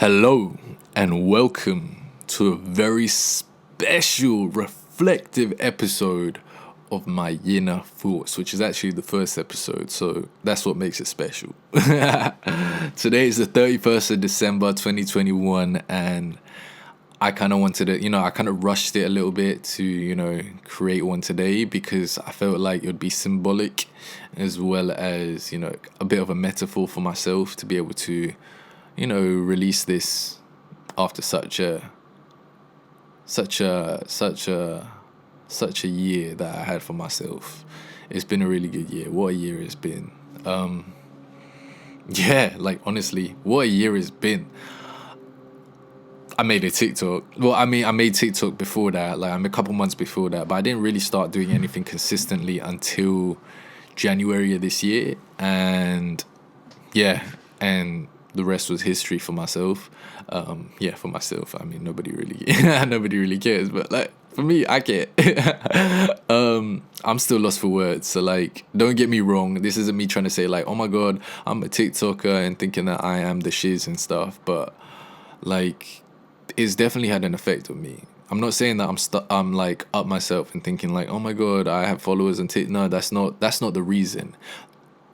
Hello and welcome to a very special, reflective episode of my Yinner Thoughts, which is actually the first episode, so that's what makes it special. Today is the 31st of December 2021, and I kind of wanted to, I kind of rushed it a little bit to, create one today because I felt like it would be symbolic as well as, a bit of a metaphor for myself to be able to release this after such a year that I had for myself. It's been a really good year. What a year it's been. Honestly, what a year it's been. I made a TikTok. Well, I made TikTok before that, a couple months before that, but I didn't really start doing anything consistently until January of this year. And the rest was history for myself. For myself. I mean, nobody really cares, but for me, I care. I'm still lost for words. So don't get me wrong. This isn't me trying to say oh my God, I'm a TikToker and thinking that I am the shiz and stuff. But it's definitely had an effect on me. I'm not saying that I'm up myself and thinking oh my God, I have followers and no, that's not the reason.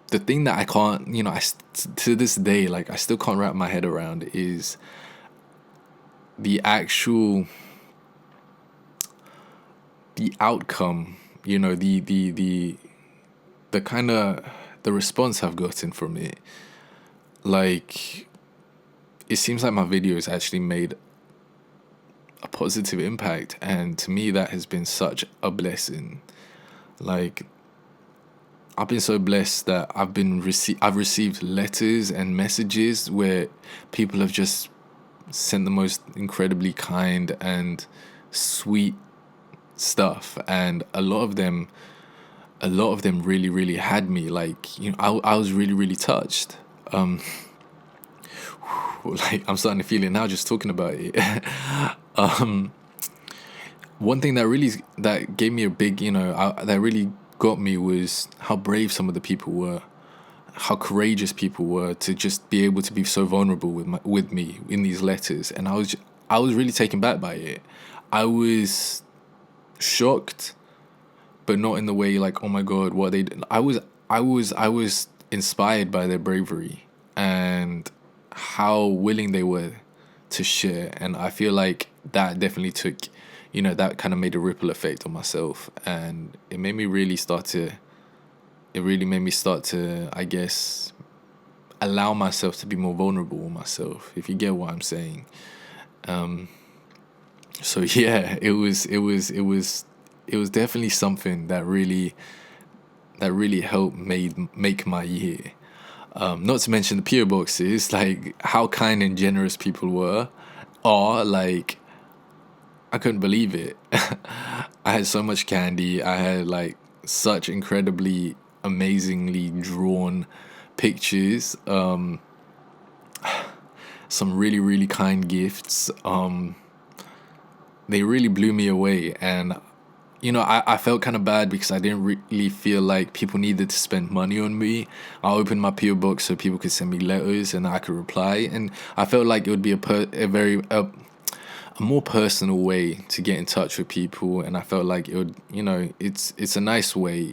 The thing that I can't, to this day, I still can't wrap my head around is the outcome, the kind of, the response I've gotten from it. It seems like my videos actually made a positive impact, and to me that has been such a blessing. I've been so blessed that I've received letters and messages where people have just sent the most incredibly kind and sweet stuff, and a lot of them really, really had me. I was really, really touched. I'm starting to feel it now just talking about it. One thing that gave me a big, that really got me was how brave some of the people were, how courageous people were to just be able to be so vulnerable with me in these letters. And I was really taken back by it. I was shocked, but not in the way oh my God, what they did. I was inspired by their bravery and how willing they were to share. And I feel like that definitely took, that kind of made a ripple effect on myself, and it really made me start to, I guess, allow myself to be more vulnerable with myself, if you get what I'm saying. It was definitely something that really helped make my year. Not to mention the PO boxes, how kind and generous people are. I couldn't believe it. I had so much candy. I had such incredibly, amazingly drawn pictures. Some really, really kind gifts. They really blew me away. And, I felt kind of bad because I didn't really feel like people needed to spend money on me. I opened my PO box so people could send me letters and I could reply. And I felt like it would be a more personal way to get in touch with people, and I felt like it would, it's a nice way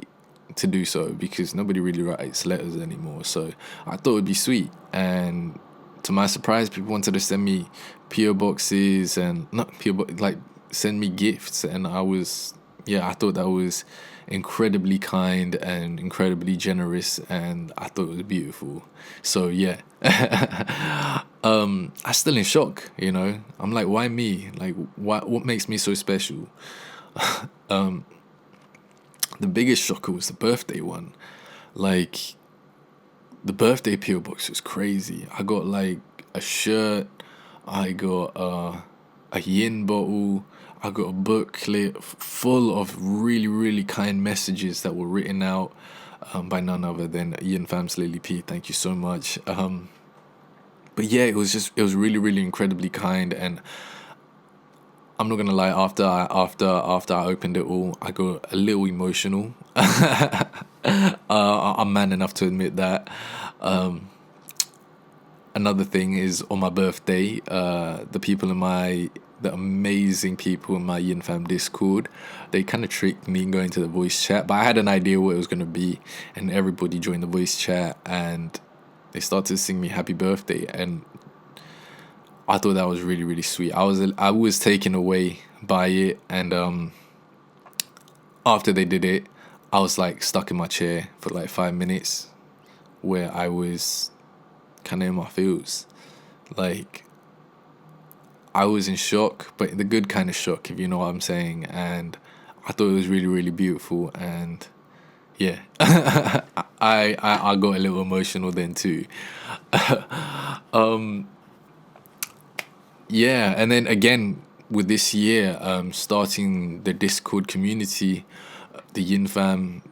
to do so because nobody really writes letters anymore. So I thought it'd be sweet, and to my surprise, people wanted to send me PO boxes and not PO send me gifts, and I thought that was incredibly kind and incredibly generous, and I thought it was beautiful. So I'm still in shock, I'm why me? What makes me so special? The biggest shocker was the birthday one. The birthday PO box was crazy. I got a shirt, I got a yin bottle, I got a booklet full of really, really kind messages that were written out by none other than Yin Fam's Lily P. Thank you so much. But it was really, really incredibly kind, and I'm not gonna lie. After I opened it all, I got a little emotional. I'm man enough to admit that. another thing is on my birthday, the amazing people in my Yin Fam Discord, they kind of tricked me going to the voice chat, but I had an idea what it was going to be, and everybody joined the voice chat, and they started to sing me happy birthday, and I thought that was really, really sweet. I was taken away by it, and after they did it, I was like stuck in my chair for like 5 minutes, where I was kind of in my feels. Like, I was in shock, but the good kind of shock, if you know what I'm saying. And I thought it was really, really beautiful. And yeah, I got a little emotional then too. Yeah, and then again with this year, starting the Discord community, the Yin Fam,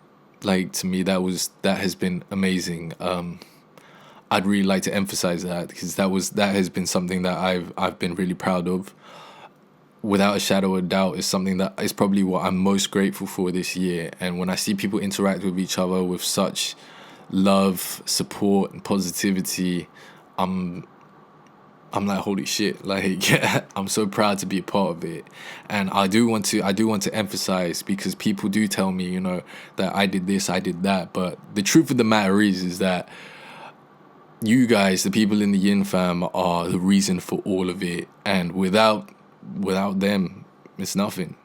like, to me that has been amazing. I'd really like to emphasize that, because that has been something that I've been really proud of. Without a shadow of doubt, is something that is probably what I'm most grateful for this year. And when I see people interact with each other with such love, support, and positivity, I'm like, holy shit, like, I'm so proud to be a part of it. And I do want to emphasize, because people do tell me, that I did this, I did that, but the truth of the matter is that you guys, the people in the Yin Fam, are the reason for all of it, and without them, it's nothing.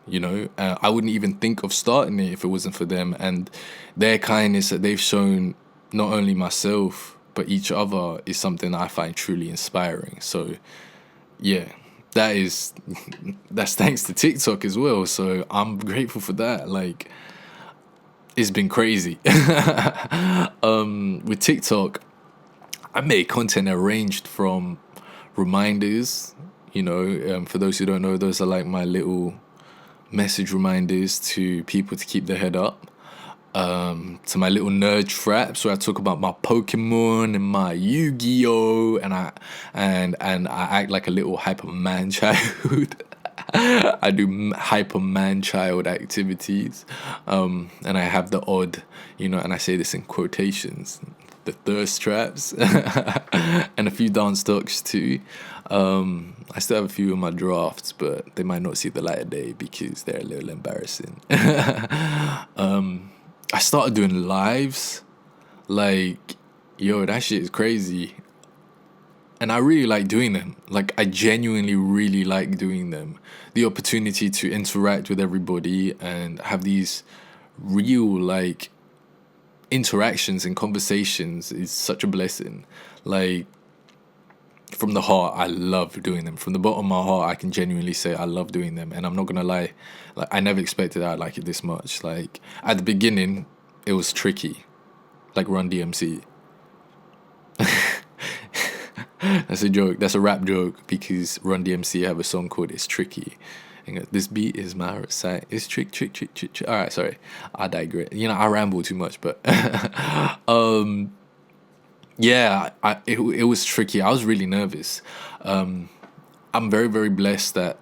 I wouldn't even think of starting it if it wasn't for them, and their kindness that they've shown, not only myself but each other, is something that I find truly inspiring. So yeah, that's thanks to TikTok as well, so I'm grateful for that. Like, it's been crazy. With TikTok, I made content arranged from reminders. For those who don't know, those are like my little message reminders to people to keep their head up. To my little nerd traps where I talk about my Pokemon and my Yu-Gi-Oh, and I act like a little hyper man child. I do hyper man child activities, and I have the odd, and I say this in quotations, the thirst traps, and a few dance talks too. I still have a few in my drafts, but they might not see the light of day because they're a little embarrassing. I started doing lives, like, that shit is crazy. And I really like doing them. Like, I genuinely really like doing them. The opportunity to interact with everybody and have these real, like, interactions and conversations is such a blessing. Like, from the heart, I love doing them. From the bottom of my heart, I can genuinely say I love doing them. And I'm not gonna lie, like, I never expected I'd like it this much. Like, at the beginning, it was tricky, like Run DMC. That's a joke. That's a rap joke, because Run DMC have a song called "It's Tricky." And this beat is my side. It's trick. All right, sorry, I digress. I ramble too much, but yeah, it was tricky. I was really nervous. I'm very, very blessed that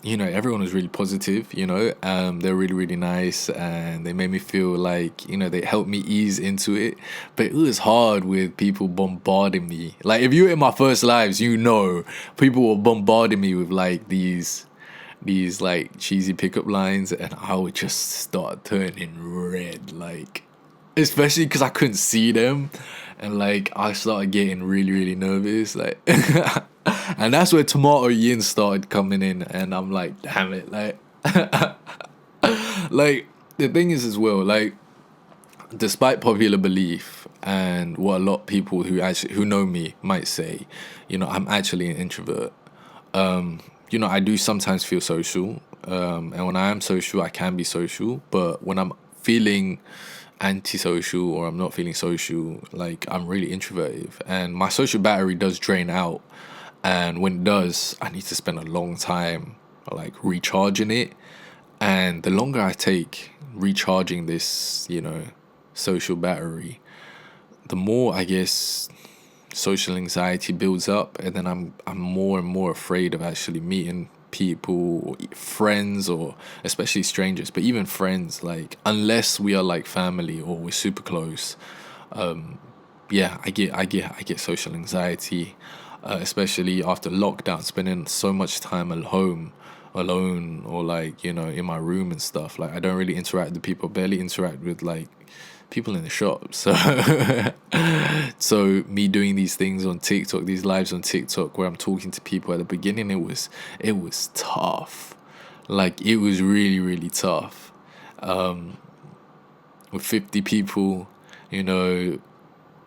everyone was really positive. They're really, really nice, and they made me feel like they helped me ease into it. But it was hard with people bombarding me. Like, if you were in my first lives, people were bombarding me with like these like cheesy pickup lines, and I would just start turning red, like, especially because I couldn't see them, and like I started getting really, really nervous, like. And that's where Tomato Yin started coming in, and I'm like, damn it, like. Like, the thing is as well, like, despite popular belief and what a lot of people who know me might say, I'm actually an introvert. I do sometimes feel social, and when I am social, I can be social, but when I'm feeling antisocial or I'm not feeling social, like, I'm really introverted, and my social battery does drain out, and when it does, I need to spend a long time like recharging it, and the longer I take recharging this social battery, the more, I guess, social anxiety builds up, and then I'm more and more afraid of actually meeting people, or friends, or especially strangers, but even friends, like, unless we are like family or we're super close, yeah, I get social anxiety, especially after lockdown, spending so much time at home, alone, or like in my room and stuff. Like I don't really interact with people, barely interact with like people in the shop. So so me doing these things on TikTok, these lives on TikTok where I'm talking to people at the beginning, it was tough. Like it was really really tough. With 50 people, you know,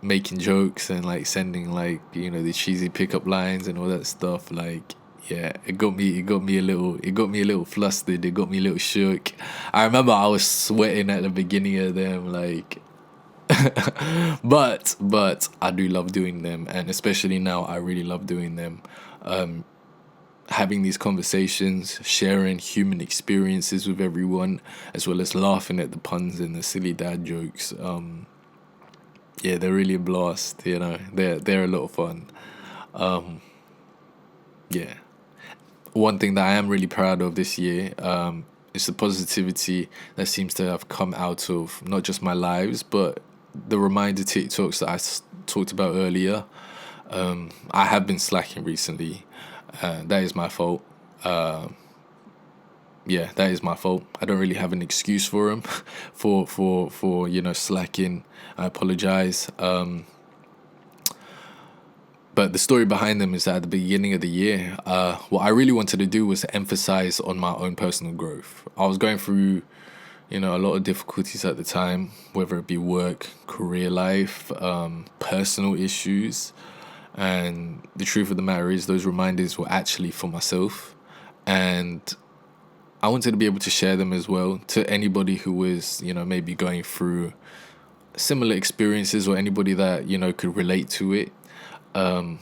making jokes and like sending like the cheesy pickup lines and all that stuff. Like yeah, it got me a little flustered, it got me a little shook. I remember I was sweating at the beginning of them, like but I do love doing them, and especially now I really love doing them. Having these conversations, sharing human experiences with everyone, as well as laughing at the puns and the silly dad jokes. Yeah, they're really a blast. They're a lot of fun. Yeah, one thing that I am really proud of this year is the positivity that seems to have come out of not just my lives, but the reminder TikToks that talked about earlier. I have been slacking recently. That is my fault. Yeah, that is my fault. I don't really have an excuse for him, for slacking. I apologize. But the story behind them is that at the beginning of the year, what I really wanted to do was emphasize on my own personal growth. I was going through, a lot of difficulties at the time, whether it be work, career life, personal issues. And the truth of the matter is, those reminders were actually for myself. And I wanted to be able to share them as well to anybody who was, maybe going through similar experiences, or anybody that, could relate to it. And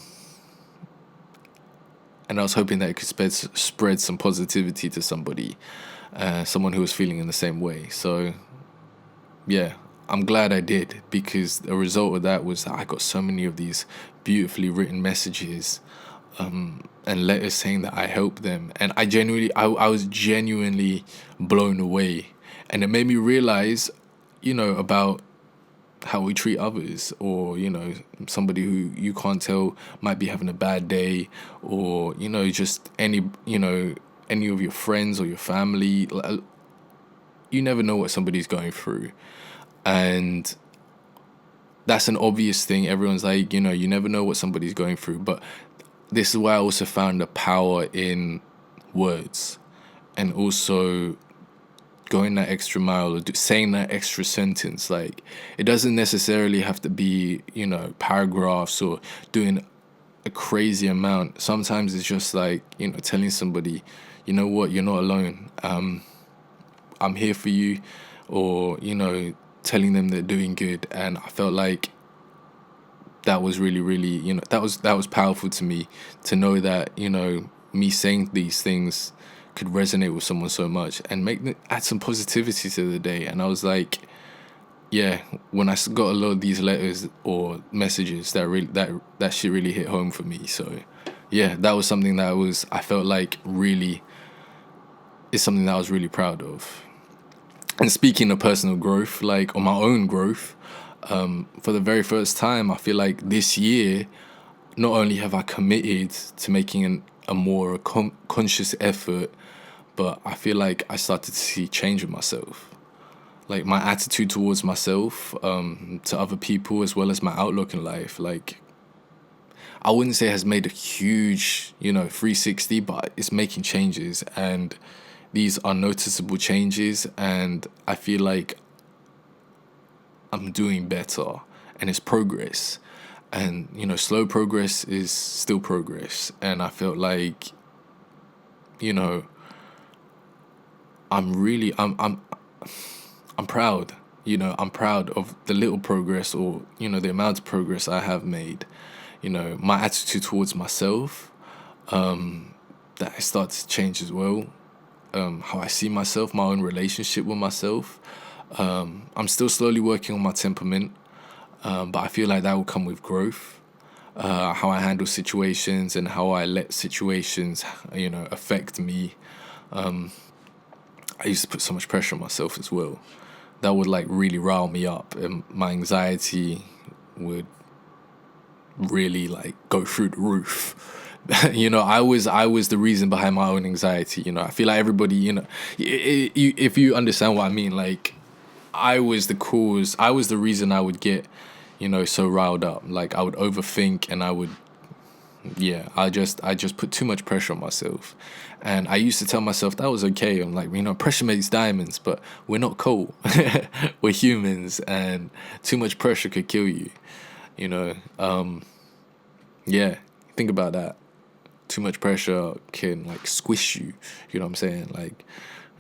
I was hoping that it could spread some positivity to somebody, someone who was feeling in the same way. So, yeah, I'm glad I did, because the result of that was that I got so many of these beautifully written messages and letters saying that I helped them. And I was genuinely blown away. And it made me realize, about how we treat others, or somebody who you can't tell might be having a bad day, or just any of your friends or your family. You never know what somebody's going through, and that's an obvious thing. Everyone's like, you never know what somebody's going through, but this is why I also found the power in words, and also going that extra mile, or saying that extra sentence. Like, it doesn't necessarily have to be paragraphs, or doing a crazy amount. Sometimes it's just like telling somebody, you know what, you're not alone. I'm here for you, or telling them they're doing good. And I felt like that was really really that was powerful to me, to know that me saying these things could resonate with someone so much and add some positivity to the day. And I was like, yeah, when I got a lot of these letters or messages, that shit really hit home for me. So yeah, that was something that I felt like really is something that I was really proud of. And speaking of personal growth, like on my own growth, for the very first time, I feel like this year, not only have I committed to making a more conscious effort, but I feel like I started to see change in myself. Like my attitude towards myself, to other people, as well as my outlook in life. Like, I wouldn't say it has made a huge, 360, but it's making changes. And these are noticeable changes. And I feel like I'm doing better. And it's progress. And, slow progress is still progress. And I felt like, I'm proud. I'm proud of the little progress, or the amount of progress I have made. My attitude towards myself, that I started to change as well. How I see myself, my own relationship with myself. I'm still slowly working on my temperament, but I feel like that will come with growth. How I handle situations, and how I let situations, affect me. I used to put so much pressure on myself as well. That would like really rile me up, and my anxiety would really like go through the roof. I was the reason behind my own anxiety. I feel like everybody, if you understand what I mean, like I was the cause. I was the reason I would get, so riled up. Like I would overthink, and I just put too much pressure on myself. And I used to tell myself that was okay. I'm like, pressure makes diamonds, but we're not coal. We're humans, and too much pressure could kill you. Think about that. Too much pressure can like squish you. You know what I'm saying? Like,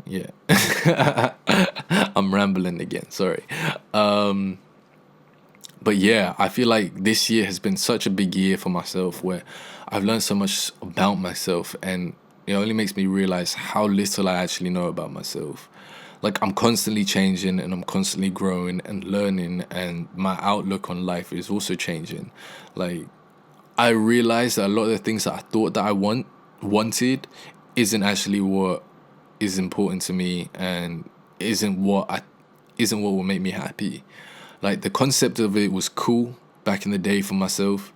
yeah. I'm rambling again. Sorry. But yeah, I feel like this year has been such a big year for myself, where I've learned so much about myself, and it only makes me realize how little I actually know about myself. Like I'm constantly changing, and I'm constantly growing and learning, and my outlook on life is also changing. Like I realized that a lot of the things that I thought that I wanted isn't actually what is important to me, and isn't what will make me happy. Like the concept of it was cool back in the day for myself,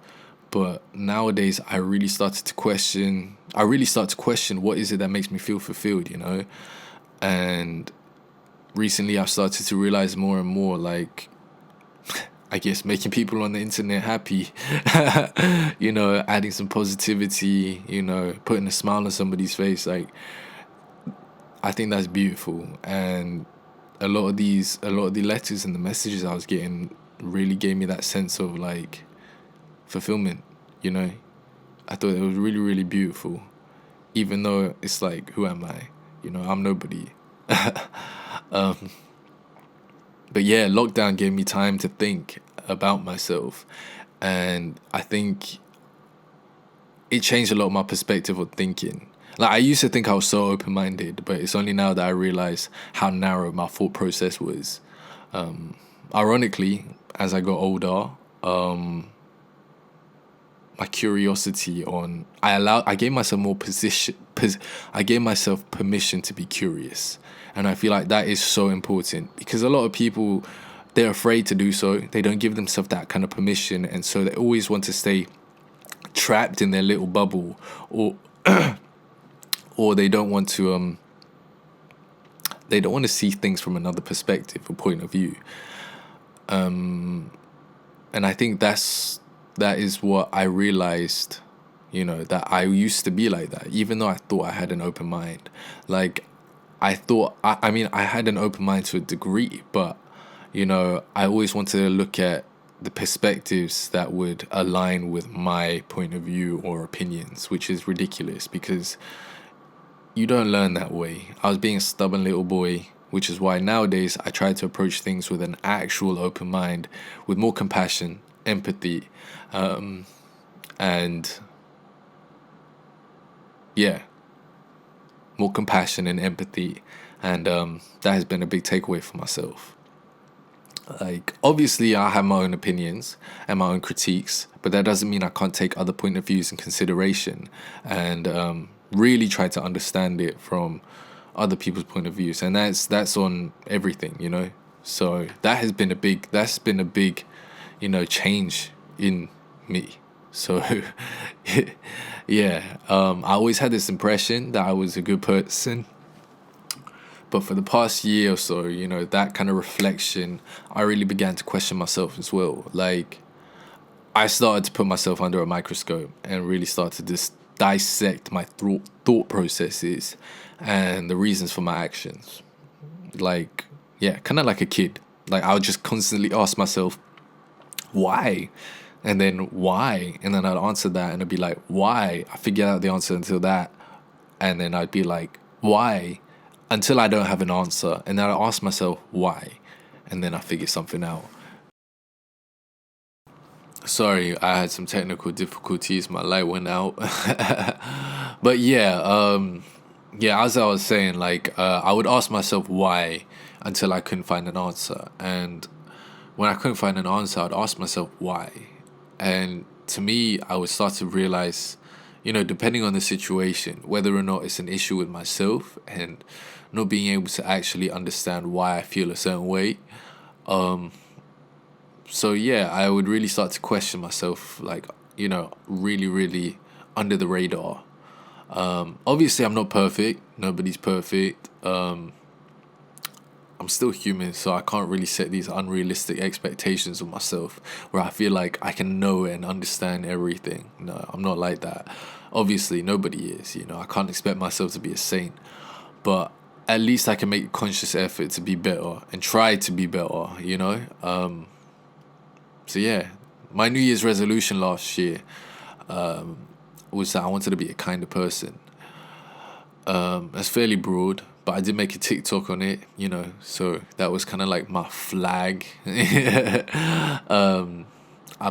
but nowadays I really start to question what is it that makes me feel fulfilled, And recently I've started to realize more and more, like, I guess making people on the internet happy, adding some positivity, putting a smile on somebody's face. Like, I think that's beautiful. And a lot of the letters and the messages I was getting really gave me that sense of like fulfillment, I thought it was really, really beautiful, even though it's like, who am I? I'm nobody. But yeah, lockdown gave me time to think about myself, and I think it changed a lot of my perspective of thinking. Like I used to think I was so open-minded, but it's only now that I realize how narrow my thought process was. Ironically, as I got older, my curiosity I gave myself I gave myself permission to be curious. And I feel like that is so important, because a lot of people, they're afraid to do so. They don't give themselves that kind of permission, and so they always want to stay trapped in their little bubble, or or they don't want to see things from another perspective or point of view. And I think that is what I realized, that I used to be like that, even though I thought I had an open mind. Like I thought, I had an open mind to a degree, but, I always wanted to look at the perspectives that would align with my point of view or opinions, which is ridiculous because you don't learn that way. I was being a stubborn little boy, which is why nowadays I try to approach things with an actual open mind, with more compassion, empathy, and more compassion and empathy, and that has been a big takeaway for myself. Like, obviously I have my own opinions and my own critiques, but that doesn't mean I can't take other point of views in consideration, and really try to understand it from other people's point of views, and that's on everything. So that's been a big change in me. So I always had this impression that I was a good person, but for the past year or so, that kind of reflection, I really began to question myself as well. Like, I started to put myself under a microscope and really start to just dissect my thought processes and the reasons for my actions. Like, kind of like a kid. Like, I would just constantly ask myself, why? And then why? And then I'd answer that, and I'd be like, why? I figured out the answer until that. And then I'd be like, why? Until I don't have an answer. And then I'd ask myself, why? And then I figure something out. Sorry, I had some technical difficulties. My light went out. But as I was saying, like, I would ask myself why until I couldn't find an answer. And when I couldn't find an answer, I'd ask myself why. And to me, I would start to realize, depending on the situation, whether or not it's an issue with myself and not being able to actually understand why I feel a certain way. So yeah, I would really start to question myself, like, really, really under the radar. Obviously, I'm not perfect. Nobody's perfect. I'm still human, so I can't really set these unrealistic expectations of myself where I feel like I can know and understand everything. No, I'm not like that. Obviously, nobody is. I can't expect myself to be a saint, but at least I can make a conscious effort to be better and try to be better. So yeah, my New Year's resolution last year was that I wanted to be a kinder person. That's fairly broad, but I did make a TikTok on it, so that was kind of like my flag. I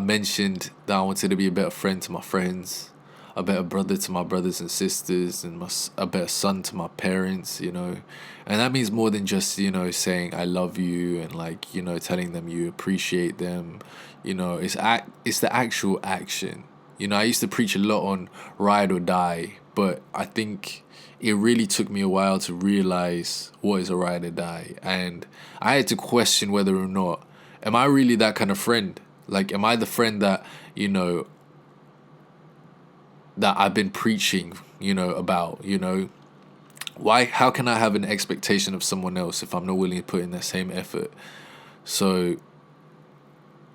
mentioned that I wanted to be a better friend to my friends, a better brother to my brothers and sisters, and a better son to my parents, and that means more than just, saying I love you and like, telling them you appreciate them. It's the actual action. I used to preach a lot on ride or die, but I think it really took me a while to realize what is a ride or die. And I had to question whether or not, am I really that kind of friend? Like, am I the friend that, that I've been preaching, about, how can I have an expectation of someone else if I'm not willing to put in that same effort? So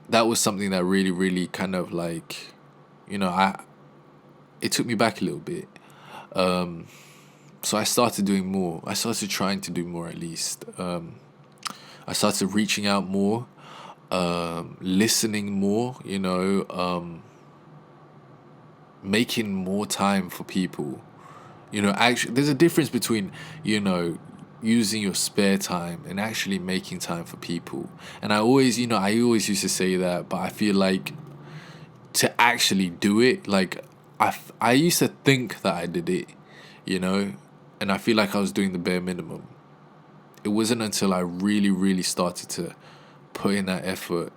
that was something that really, really kind of like, it took me back a little bit. So I started doing more. I started trying to do more, at least. I started reaching out more, listening more, making more time for people. Actually, there's a difference between, using your spare time and actually making time for people. And I always used to say that, but I feel like to actually do it, like, I used to think that I did it, and I feel like I was doing the bare minimum. It wasn't until I really, really started to put in that effort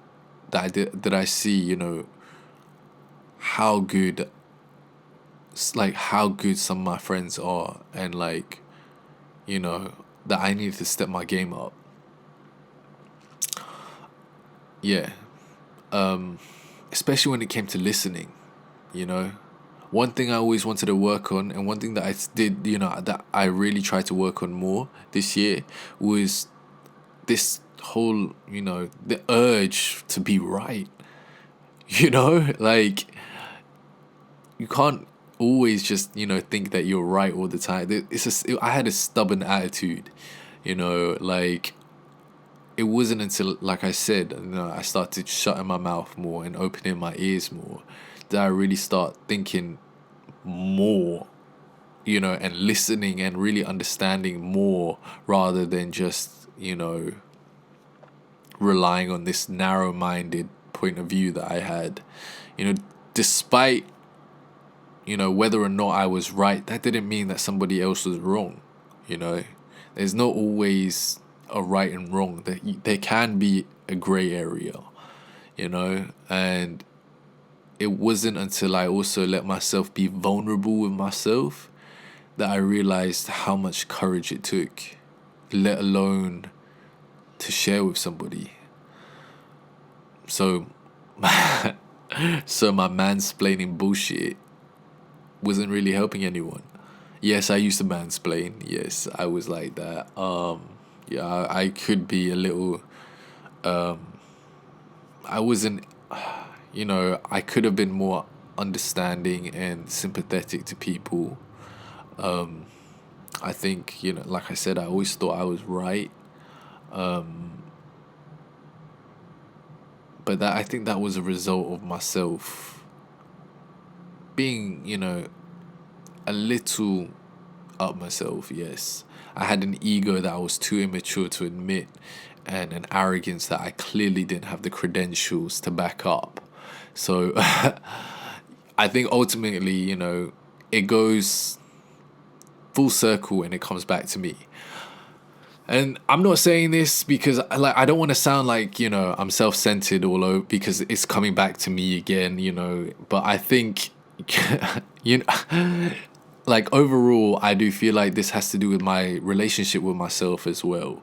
that I see, how good some of my friends are, and like, that I need to step my game up. Yeah. Especially when it came to listening, One thing I always wanted to work on, and one thing that I did, that I really tried to work on more this year, was this whole, the urge to be right. Like, you can't always just, think that you're right all the time. I had a stubborn attitude, like, it wasn't until, like I said, I started shutting my mouth more and opening my ears more, that I really start thinking more, and listening and really understanding more, rather than just, relying on this narrow-minded point of view that I had. Despite, whether or not I was right, that didn't mean that somebody else was wrong. There's not always a right and wrong. There can be a gray area, and it wasn't until I also let myself be vulnerable with myself that I realized how much courage it took, let alone to share with somebody. So my mansplaining bullshit wasn't really helping anyone. Yes, I used to mansplain. Yes, I was like that. Yeah, I could be a little, I wasn't, I could have been more understanding and sympathetic to people. I think, like I said, I always thought I was right. But I think that was a result of myself being, a little up myself, yes. I had an ego that I was too immature to admit, and an arrogance that I clearly didn't have the credentials to back up. So I think ultimately, it goes full circle and it comes back to me. And I'm not saying this because I don't want to sound like, I'm self-centered all over, because it's coming back to me again, but I think, like, overall, I do feel like this has to do with my relationship with myself as well,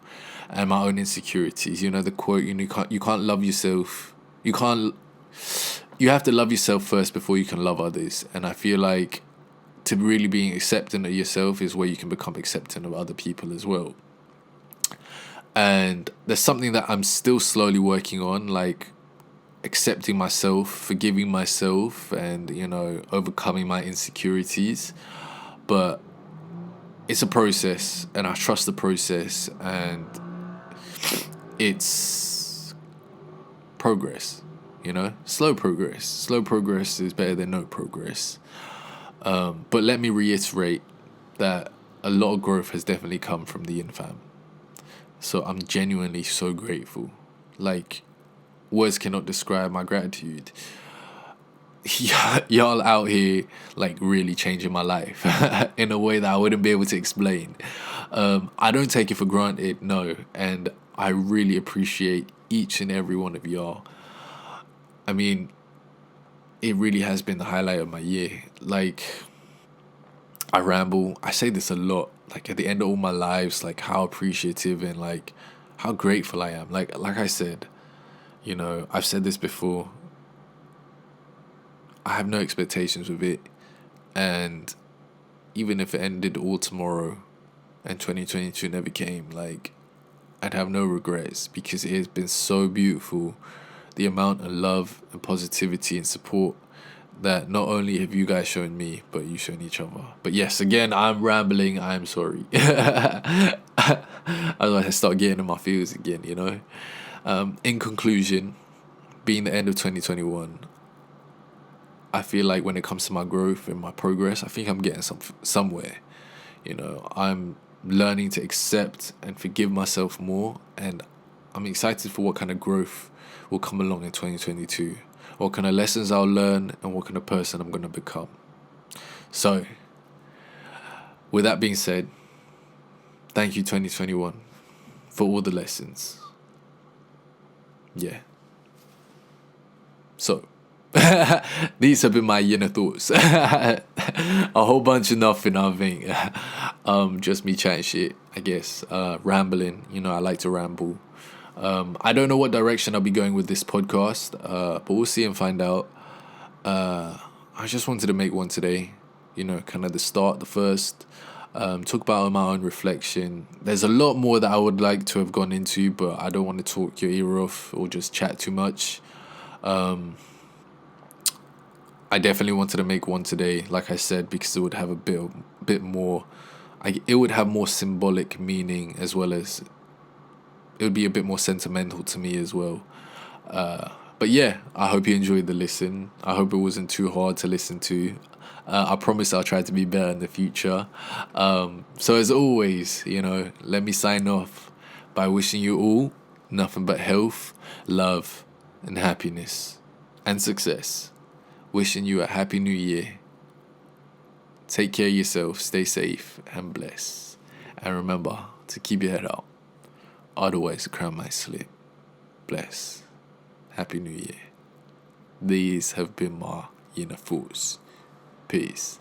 and my own insecurities. The quote, you can't love yourself you have to love yourself first before you can love others. And I feel like to really being accepting of yourself is where you can become accepting of other people as well. And there's something that I'm still slowly working on, like accepting myself, forgiving myself, and, overcoming my insecurities. But it's a process, and I trust the process, and it's progress, slow progress. Slow progress is better than no progress. But let me reiterate that a lot of growth has definitely come from the Yin Fam. So I'm genuinely so grateful. Like, words cannot describe my gratitude. Y'all out here, like, really changing my life in a way that I wouldn't be able to explain. I don't take it for granted, no. And I really appreciate each and every one of y'all. I mean, it really has been the highlight of my year. Like, I ramble. I say this a lot. Like, at the end of all my lives, like, how appreciative and, like, how grateful I am. Like I said, I've said this before. I have no expectations with it. And even if it ended all tomorrow and 2022 never came, like, I'd have no regrets, because it has been so beautiful. The amount of love and positivity and support that not only have you guys shown me, but you shown each other. But yes, again, I'm rambling. I'm sorry. Otherwise I start getting in my feels again, In conclusion, being the end of 2021, I feel like when it comes to my growth and my progress, I think I'm getting somewhere. I'm learning to accept and forgive myself more, and I'm excited for what kind of growth will come along in 2022. What kind of lessons I'll learn, and what kind of person I'm going to become. So, with that being said, thank you 2021 for all the lessons. Yeah. So, these have been my Yinner Thoughts. A whole bunch of nothing, I think. Just me chatting shit, I guess. Rambling. I like to ramble. I don't know what direction I'll be going with this podcast, but we'll see and find out. I just wanted to make one today, kind of the first, talk about my own reflection. There's a lot more that I would like to have gone into, but I don't want to talk your ear off or just chat too much. I definitely wanted to make one today, like I said, because it would have a bit more, it would have more symbolic meaning, as well as it would be a bit more sentimental to me as well. But yeah, I hope you enjoyed the listen. I hope it wasn't too hard to listen to. I promise I'll try to be better in the future. So as always, let me sign off by wishing you all nothing but health, love, and happiness, and success. Wishing you a happy new year. Take care of yourself, stay safe, and bless. And remember to keep your head up. Otherwise the crown might slip. Bless. Happy New Year. These have been my Yinner Thoughts. Peace.